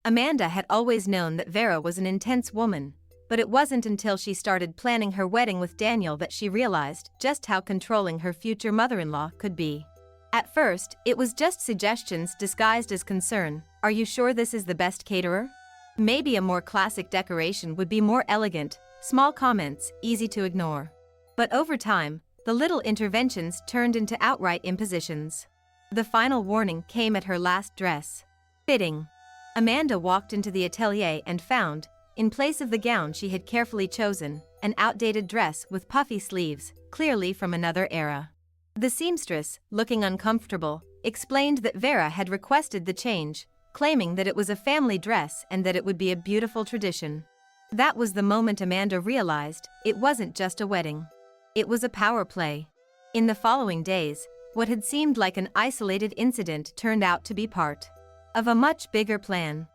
Amanda had always known that Vera was an intense woman, but it wasn't until she started planning her wedding with Daniel that she realized just how controlling her future mother-in-law could be. At first, it was just suggestions disguised as concern. Are you sure this is the best caterer? Maybe a more classic decoration would be more elegant. Small comments, easy to ignore. But over time, the little interventions turned into outright impositions. The final warning came at her last dress fitting. Amanda walked into the atelier and found, in place of the gown she had carefully chosen, an outdated dress with puffy sleeves, clearly from another era. The seamstress, looking uncomfortable, explained that Vera had requested the change, claiming that it was a family dress and that it would be a beautiful tradition. That was the moment Amanda realized it wasn't just a wedding. It was a power play. In the following days, what had seemed like an isolated incident turned out to be part of a much bigger plan.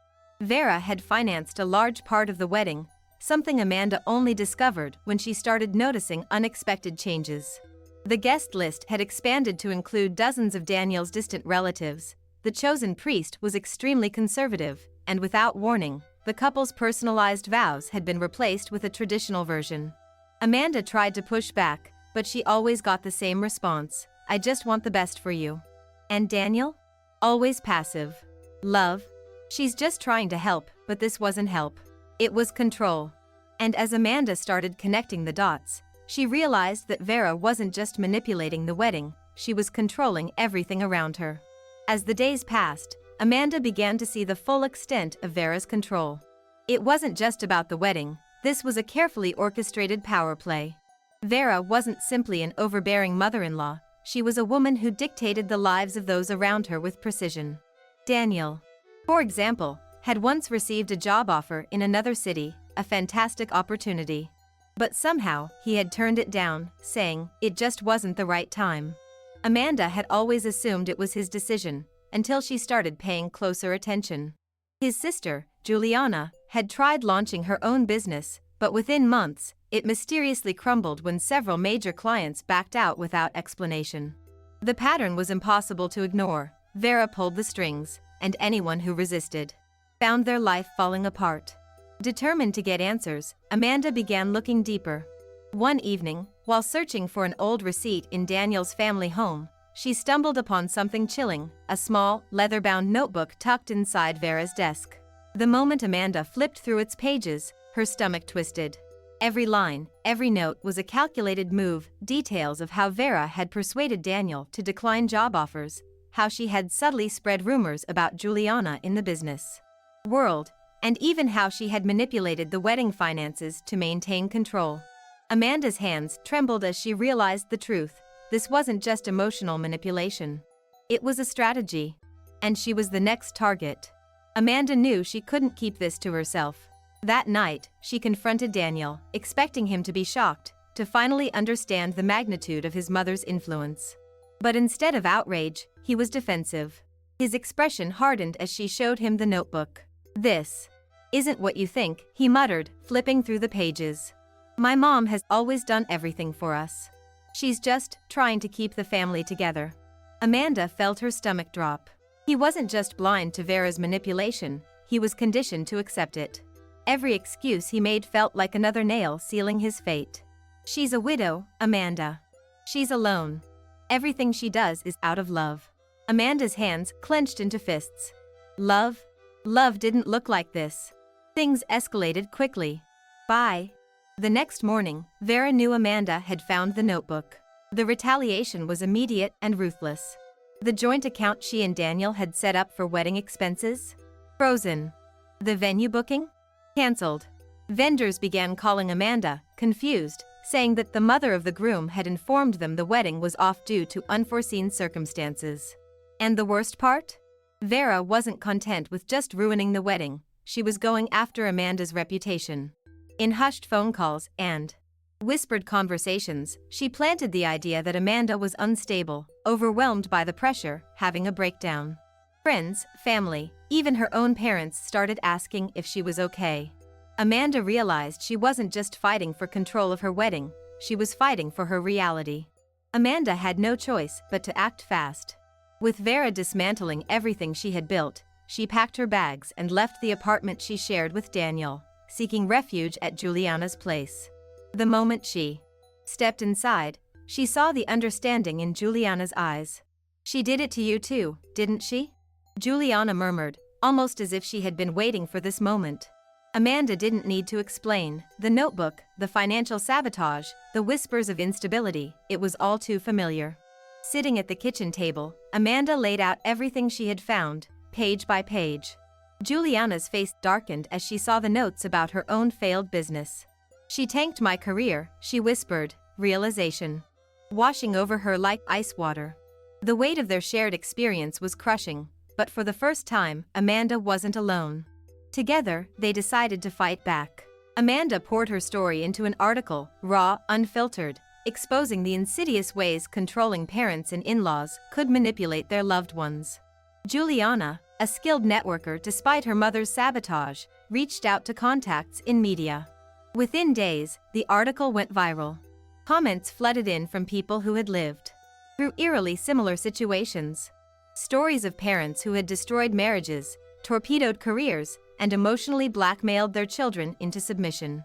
Vera had financed a large part of the wedding, something Amanda only discovered when she started noticing unexpected changes. The guest list had expanded to include dozens of Daniel's distant relatives. The chosen priest was extremely conservative, and without warning, the couple's personalized vows had been replaced with a traditional version. Amanda tried to push back, but she always got the same response: I just want the best for you. And Daniel? Always passive. Love? She's just trying to help, but this wasn't help. It was control. And as Amanda started connecting the dots, she realized that Vera wasn't just manipulating the wedding, she was controlling everything around her. As the days passed, Amanda began to see the full extent of Vera's control. It wasn't just about the wedding, this was a carefully orchestrated power play. Vera wasn't simply an overbearing mother-in-law, she was a woman who dictated the lives of those around her with precision. Daniel, for example, had once received a job offer in another city, a fantastic opportunity. But somehow, he had turned it down, saying it just wasn't the right time. Amanda had always assumed it was his decision, until she started paying closer attention. His sister, Juliana, had tried launching her own business, but within months, it mysteriously crumbled when several major clients backed out without explanation. The pattern was impossible to ignore. Vera pulled the strings, and anyone who resisted found their life falling apart. Determined to get answers, Amanda began looking deeper. One evening, while searching for an old receipt in Daniel's family home, she stumbled upon something chilling, a small, leather-bound notebook tucked inside Vera's desk. The moment Amanda flipped through its pages, her stomach twisted. Every line, every note was a calculated move, details of how Vera had persuaded Daniel to decline job offers, how she had subtly spread rumors about Juliana in the business world, and even how she had manipulated the wedding finances to maintain control. Amanda's hands trembled as she realized the truth. This wasn't just emotional manipulation. It was a strategy. And she was the next target. Amanda knew she couldn't keep this to herself. That night, she confronted Daniel, expecting him to be shocked, to finally understand the magnitude of his mother's influence. But instead of outrage, he was defensive. His expression hardened as she showed him the notebook. "This isn't what you think," he muttered, flipping through the pages. "My mom has always done everything for us. She's just trying to keep the family together." Amanda felt her stomach drop. He wasn't just blind to Vera's manipulation, he was conditioned to accept it. Every excuse he made felt like another nail sealing his fate. She's a widow, Amanda. She's alone. Everything she does is out of love. Amanda's hands clenched into fists. Love? Love didn't look like this. Things escalated quickly. Bye. The next morning, Vera knew Amanda had found the notebook. The retaliation was immediate and ruthless. The joint account she and Daniel had set up for wedding expenses? Frozen. The venue booking? Cancelled. Vendors began calling Amanda, confused, saying that the mother of the groom had informed them the wedding was off due to unforeseen circumstances. And the worst part? Vera wasn't content with just ruining the wedding, she was going after Amanda's reputation. In hushed phone calls and whispered conversations, she planted the idea that Amanda was unstable, overwhelmed by the pressure, having a breakdown. Friends, family, even her own parents started asking if she was okay. Amanda realized she wasn't just fighting for control of her wedding, she was fighting for her reality. Amanda had no choice but to act fast. With Vera dismantling everything she had built, she packed her bags and left the apartment she shared with Daniel, seeking refuge at Juliana's place. The moment she stepped inside, she saw the understanding in Juliana's eyes. "She did it to you too, didn't she?" Juliana murmured, almost as if she had been waiting for this moment. Amanda didn't need to explain. The notebook, the financial sabotage, the whispers of instability, it was all too familiar. Sitting at the kitchen table, Amanda laid out everything she had found, page by page. Juliana's face darkened as she saw the notes about her own failed business. "She tanked my career," she whispered, realization washing over her like ice water. The weight of their shared experience was crushing, but for the first time, Amanda wasn't alone. Together, they decided to fight back. Amanda poured her story into an article, raw, unfiltered, exposing the insidious ways controlling parents and in-laws could manipulate their loved ones. Juliana, a skilled networker despite her mother's sabotage, reached out to contacts in media. Within days, the article went viral. Comments flooded in from people who had lived through eerily similar situations. Stories of parents who had destroyed marriages, torpedoed careers, and emotionally blackmailed their children into submission.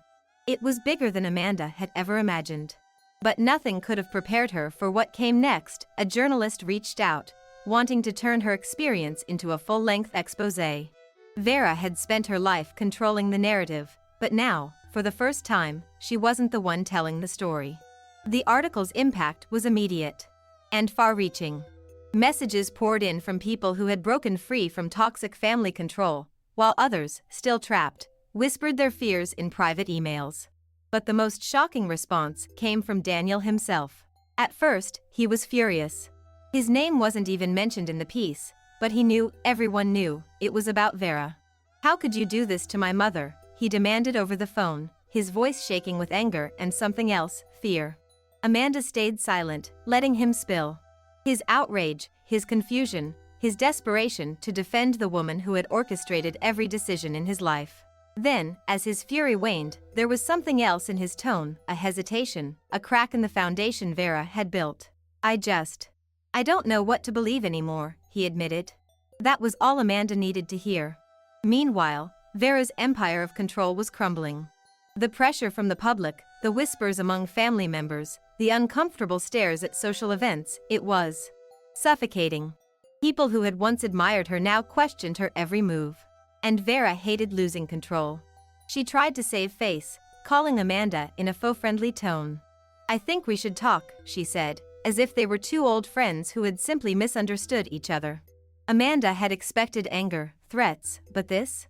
It was bigger than Amanda had ever imagined. But nothing could have prepared her for what came next. A journalist reached out, wanting to turn her experience into a full-length exposé. Vera had spent her life controlling the narrative, but now, for the first time, she wasn't the one telling the story. The article's impact was immediate and far-reaching. Messages poured in from people who had broken free from toxic family control, while others, still trapped, whispered their fears in private emails. But the most shocking response came from Daniel himself. At first, he was furious. His name wasn't even mentioned in the piece, but he knew, everyone knew, it was about Vera. "How could you do this to my mother?" he demanded over the phone, his voice shaking with anger and something else, fear. Amanda stayed silent, letting him spill. His outrage, his confusion, his desperation to defend the woman who had orchestrated every decision in his life. Then, as his fury waned, there was something else in his tone, a hesitation, a crack in the foundation Vera had built. I don't know what to believe anymore," he admitted. That was all Amanda needed to hear. Meanwhile, Vera's empire of control was crumbling. The pressure from the public, the whispers among family members, the uncomfortable stares at social events, it was suffocating. People who had once admired her now questioned her every move. And Vera hated losing control. She tried to save face, calling Amanda in a faux-friendly tone. "I think we should talk," she said, as if they were two old friends who had simply misunderstood each other. Amanda had expected anger, threats, but this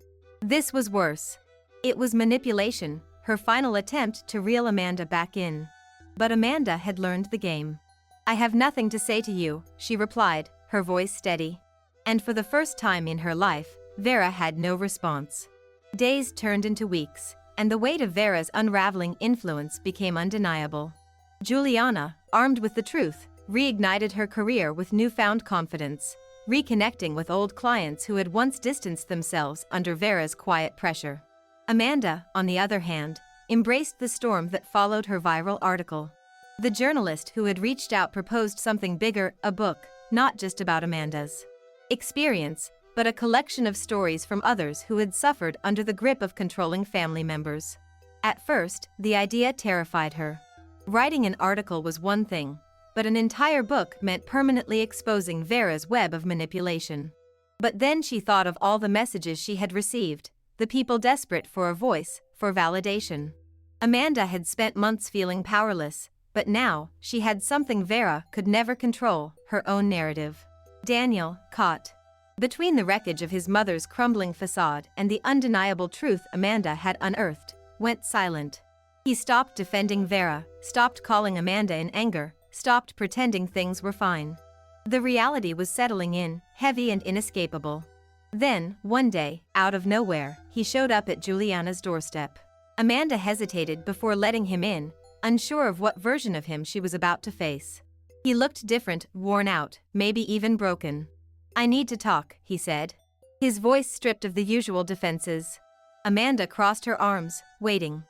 was worse. It was manipulation, her final attempt to reel Amanda back in. But Amanda had learned the game. "I have nothing to say to you," she replied, her voice steady. And for the first time in her life, Vera had no response. Days turned into weeks, and the weight of Vera's unraveling influence became undeniable. Juliana, armed with the truth, reignited her career with newfound confidence, reconnecting with old clients who had once distanced themselves under Vera's quiet pressure. Amanda, on the other hand, embraced the storm that followed her viral article. The journalist who had reached out proposed something bigger, a book, not just about Amanda's experience, but a collection of stories from others who had suffered under the grip of controlling family members. At first, the idea terrified her. Writing an article was one thing, but an entire book meant permanently exposing Vera's web of manipulation. But then she thought of all the messages she had received, the people desperate for a voice, for validation. Amanda had spent months feeling powerless, but now, she had something Vera could never control, her own narrative. Daniel, caught between the wreckage of his mother's crumbling facade and the undeniable truth Amanda had unearthed, went silent. He stopped defending Vera, stopped calling Amanda in anger, stopped pretending things were fine. The reality was settling in, heavy and inescapable. Then, one day, out of nowhere, he showed up at Juliana's doorstep. Amanda hesitated before letting him in, unsure of what version of him she was about to face. He looked different, worn out, maybe even broken. "I need to talk," he said, his voice stripped of the usual defenses. Amanda crossed her arms, waiting.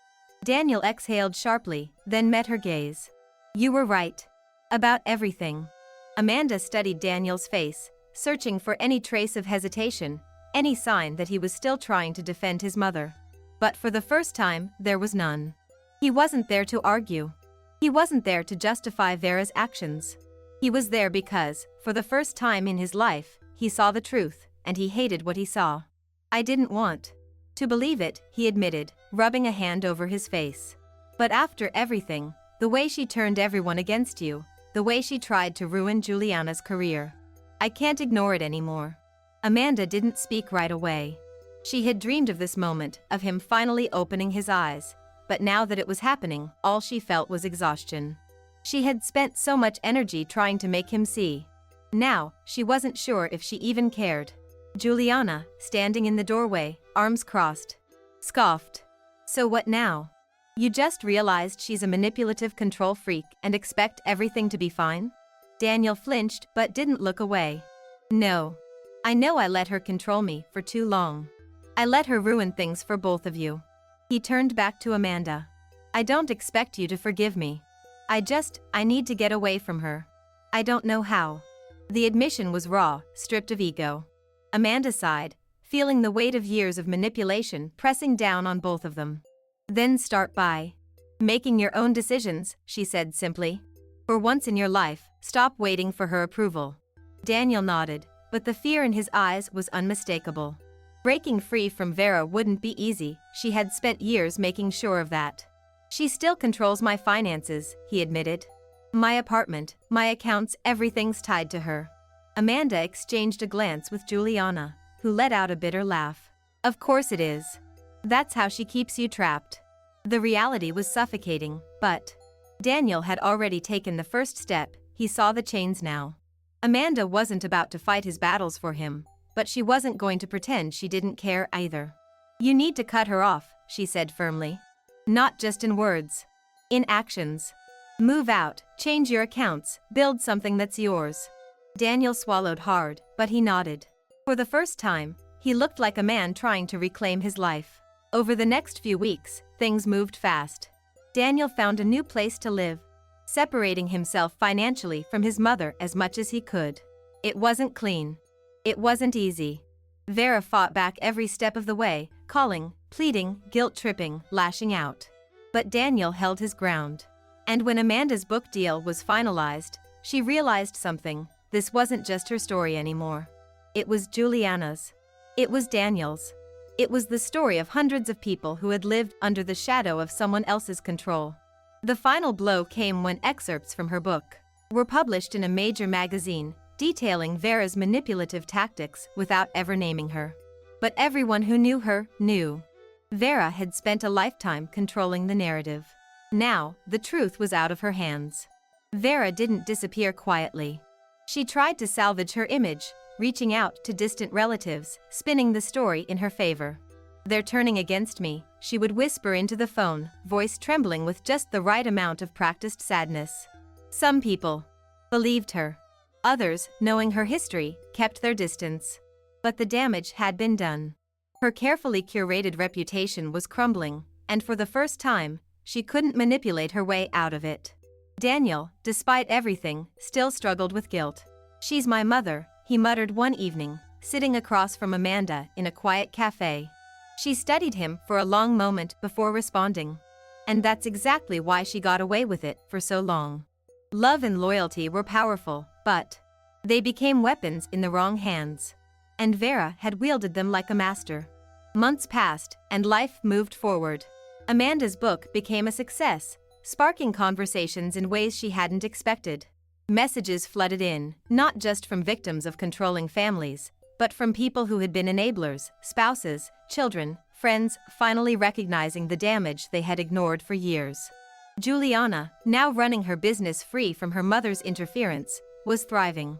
Daniel exhaled sharply, then met her gaze. "You were right. About everything." Amanda studied Daniel's face, searching for any trace of hesitation, any sign that he was still trying to defend his mother. But for the first time, there was none. He wasn't there to argue. He wasn't there to justify Vera's actions. He was there because, for the first time in his life, he saw the truth, and he hated what he saw. I didn't want to believe it, he admitted, rubbing a hand over his face. But after everything, the way she turned everyone against you, the way she tried to ruin Juliana's career, I can't ignore it anymore. Amanda didn't speak right away. She had dreamed of this moment, of him finally opening his eyes, but now that it was happening, all she felt was exhaustion. She had spent so much energy trying to make him see. Now, she wasn't sure if she even cared. Juliana, standing in the doorway, arms crossed, scoffed. So what now? You just realized she's a manipulative control freak and expect everything to be fine? Daniel flinched but didn't look away. No. I know I let her control me for too long. I let her ruin things for both of you. He turned back to Amanda. I don't expect you to forgive me. I need to get away from her. I don't know how. The admission was raw, stripped of ego. Amanda sighed, feeling the weight of years of manipulation pressing down on both of them. Then start by making your own decisions, she said simply. For once in your life, stop waiting for her approval. Daniel nodded, but the fear in his eyes was unmistakable. Breaking free from Vera wouldn't be easy, she had spent years making sure of that. She still controls my finances, he admitted. My apartment, my accounts, everything's tied to her. Amanda exchanged a glance with Juliana, who let out a bitter laugh. Of course it is. That's how she keeps you trapped. The reality was suffocating, but Daniel had already taken the first step, he saw the chains now. Amanda wasn't about to fight his battles for him, but she wasn't going to pretend she didn't care either. You need to cut her off, she said firmly. Not just in words. In actions. Move out, change your accounts, build something that's yours. Daniel swallowed hard, but he nodded. For the first time, he looked like a man trying to reclaim his life. Over the next few weeks, things moved fast. Daniel found a new place to live, separating himself financially from his mother as much as he could. It wasn't clean. It wasn't easy. Vera fought back every step of the way, calling, pleading, guilt-tripping, lashing out. But Daniel held his ground. And when Amanda's book deal was finalized, she realized something. This wasn't just her story anymore. It was Juliana's. It was Daniel's. It was the story of hundreds of people who had lived under the shadow of someone else's control. The final blow came when excerpts from her book were published in a major magazine, detailing Vera's manipulative tactics without ever naming her. But everyone who knew her knew. Vera had spent a lifetime controlling the narrative. Now, the truth was out of her hands. Vera didn't disappear quietly. She tried to salvage her image, reaching out to distant relatives, spinning the story in her favor. They're turning against me, she would whisper into the phone, voice trembling with just the right amount of practiced sadness. Some people believed her. Others, knowing her history, kept their distance. But the damage had been done. Her carefully curated reputation was crumbling, and for the first time, she couldn't manipulate her way out of it. Daniel, despite everything, still struggled with guilt. She's my mother, he muttered one evening, sitting across from Amanda in a quiet cafe. She studied him for a long moment before responding. And that's exactly why she got away with it for so long. Love and loyalty were powerful, but they became weapons in the wrong hands. And Vera had wielded them like a master. Months passed, and life moved forward. Amanda's book became a success, sparking conversations in ways she hadn't expected. Messages flooded in, not just from victims of controlling families, but from people who had been enablers, spouses, children, friends, finally recognizing the damage they had ignored for years. Juliana, now running her business free from her mother's interference, was thriving.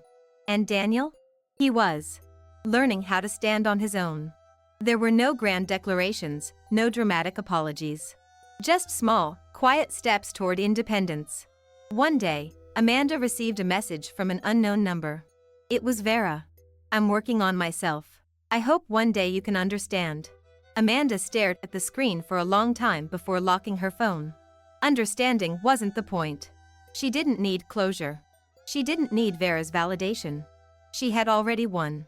And Daniel? He was learning how to stand on his own. There were no grand declarations, no dramatic apologies. Just small, quiet steps toward independence. One day, Amanda received a message from an unknown number. It was Vera. I'm working on myself. I hope one day you can understand. Amanda stared at the screen for a long time before locking her phone. Understanding wasn't the point. She didn't need closure. She didn't need Vera's validation. She had already won.